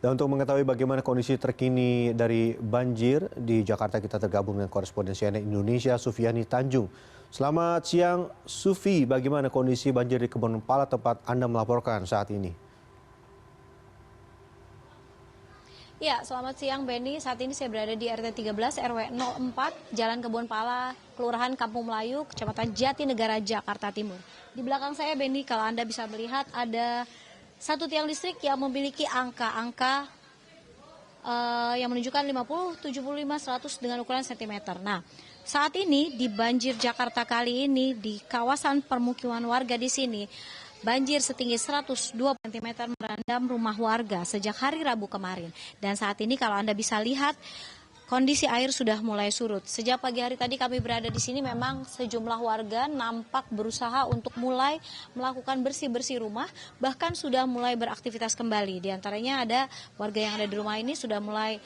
Dan untuk mengetahui bagaimana kondisi terkini dari banjir di Jakarta, kita tergabung dengan koresponden CNN Indonesia, Sufiani Tanjung. Selamat siang, Sufi. Bagaimana kondisi banjir di Kebonpala tempat Anda melaporkan saat ini? Ya, selamat siang Benny. Saat ini saya berada di RT 13 RW 04 Jalan Kebonpala, Kelurahan Kampung Melayu, Kecamatan Jatinegara, Jakarta Timur. Di belakang saya Benny, kalau Anda bisa melihat ada satu tiang listrik yang memiliki angka-angka yang menunjukkan 50, 75, 100 dengan ukuran sentimeter. Nah, saat ini di banjir Jakarta kali ini di kawasan permukiman warga di sini, banjir setinggi 120 cm merendam rumah warga sejak hari Rabu kemarin. Dan saat ini kalau Anda bisa lihat, kondisi air sudah mulai surut. Sejak pagi hari tadi kami berada di sini, memang sejumlah warga nampak berusaha untuk mulai melakukan bersih-bersih rumah, bahkan sudah mulai beraktivitas kembali. Di antaranya ada warga yang ada di rumah ini sudah mulai,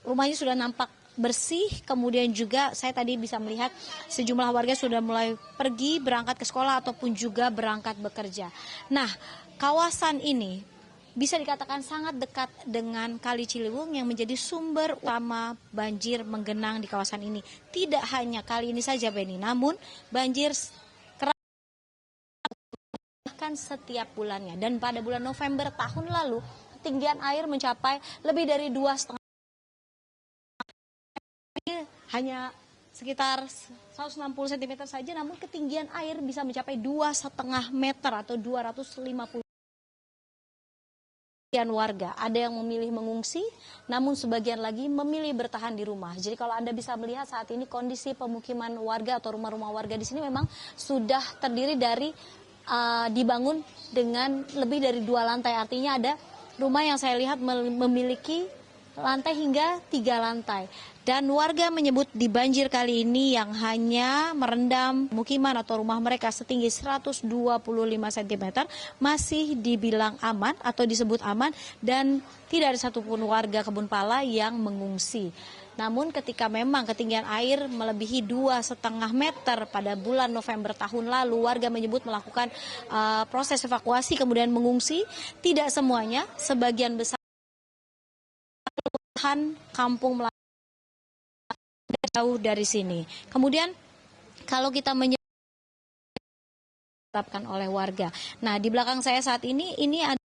rumahnya sudah nampak bersih, kemudian juga saya tadi bisa melihat sejumlah warga sudah mulai pergi berangkat ke sekolah ataupun juga berangkat bekerja. Nah, kawasan ini bisa dikatakan sangat dekat dengan Kali Ciliwung yang menjadi sumber utama banjir menggenang di kawasan ini. Tidak hanya kali ini saja Benny, namun banjir kerap bahkan setiap bulannya. Dan pada bulan November tahun lalu, ketinggian air mencapai lebih dari 2,5 hanya sekitar 160 cm saja, namun ketinggian air bisa mencapai 2,5 meter atau 250 warga. Ada yang memilih mengungsi, namun sebagian lagi memilih bertahan di rumah. Jadi kalau Anda bisa melihat saat ini kondisi pemukiman warga atau rumah-rumah warga di sini memang sudah terdiri dari dibangun dengan lebih dari 2 lantai. Artinya ada rumah yang saya lihat memiliki lantai hingga 3 lantai. Dan warga menyebut di banjir kali ini yang hanya merendam pemukiman atau rumah mereka setinggi 125 cm masih dibilang aman atau disebut aman, dan tidak ada satupun warga Kebonpala yang mengungsi. Namun ketika memang ketinggian air melebihi 2,5 meter pada bulan November tahun lalu, warga menyebut melakukan proses evakuasi kemudian mengungsi. Tidak semuanya, sebagian besar Kampung Melayu jauh dari sini. Kemudian kalau kita menyebutkan oleh warga. Nah, di belakang saya saat ini ada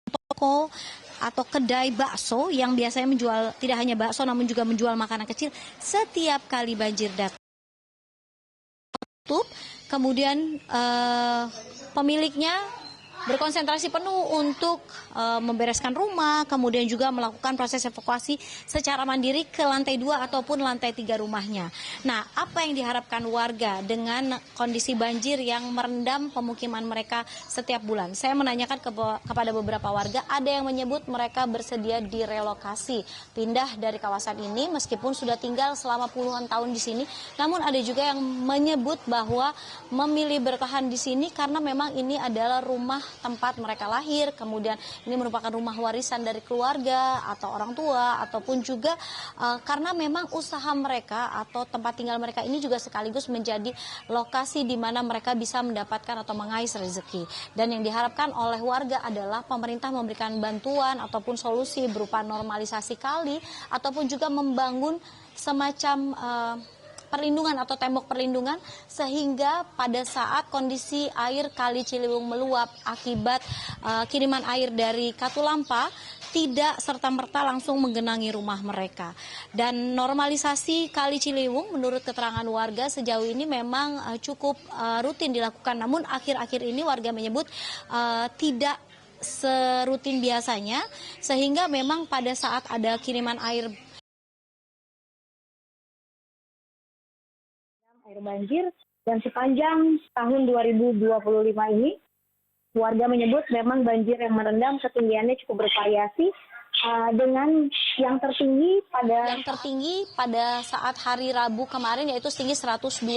toko atau kedai bakso yang biasanya menjual tidak hanya bakso namun juga menjual makanan kecil. Setiap kali banjir datang, kemudian pemiliknya berkonsentrasi penuh untuk membereskan rumah, kemudian juga melakukan proses evakuasi secara mandiri ke lantai 2 ataupun lantai 3 rumahnya. Nah, apa yang diharapkan warga dengan kondisi banjir yang merendam pemukiman mereka setiap bulan? Saya menanyakan kepada beberapa warga, ada yang menyebut mereka bersedia direlokasi, pindah dari kawasan ini meskipun sudah tinggal selama puluhan tahun di sini. Namun ada juga yang menyebut bahwa memilih bertahan di sini karena memang ini adalah rumah tempat mereka lahir, kemudian ini merupakan rumah warisan dari keluarga atau orang tua, ataupun juga karena memang usaha mereka atau tempat tinggal mereka ini juga sekaligus menjadi lokasi di mana mereka bisa mendapatkan atau mengais rezeki. Dan yang diharapkan oleh warga adalah pemerintah memberikan bantuan ataupun solusi berupa normalisasi kali ataupun juga membangun semacam perlindungan atau tembok perlindungan, sehingga pada saat kondisi air Kali Ciliwung meluap akibat kiriman air dari Katulampa tidak serta-merta langsung menggenangi rumah mereka. Dan normalisasi Kali Ciliwung menurut keterangan warga sejauh ini memang cukup rutin dilakukan, namun akhir-akhir ini warga menyebut tidak serutin biasanya, sehingga memang pada saat ada kiriman air banjir, dan sepanjang tahun 2025 ini warga menyebut memang banjir yang merendam ketinggiannya cukup bervariasi, dengan yang tertinggi pada saat hari Rabu kemarin yaitu setinggi 125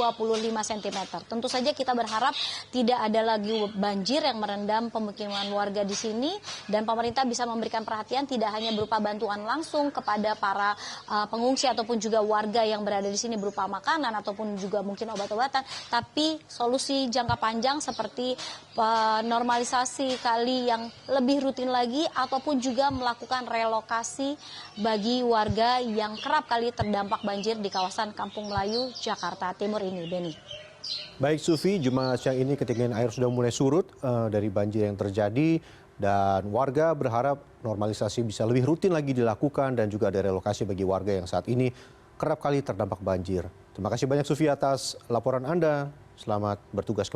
cm. Tentu saja kita berharap tidak ada lagi banjir yang merendam pemukiman warga di sini dan pemerintah bisa memberikan perhatian tidak hanya berupa bantuan langsung kepada para pengungsi ataupun juga warga yang berada di sini berupa makanan ataupun juga mungkin obat-obatan, tapi solusi jangka panjang seperti normalisasi kali yang lebih rutin lagi ataupun juga melakukan relokasi bagi warga yang kerap kali terdampak banjir di kawasan Kampung Melayu, Jakarta Timur ini, Beni. Baik Sufi, Jumat siang ini ketinggian air sudah mulai surut dari banjir yang terjadi dan warga berharap normalisasi bisa lebih rutin lagi dilakukan dan juga ada relokasi bagi warga yang saat ini kerap kali terdampak banjir. Terima kasih banyak Sufi atas laporan Anda. Selamat bertugas kembali.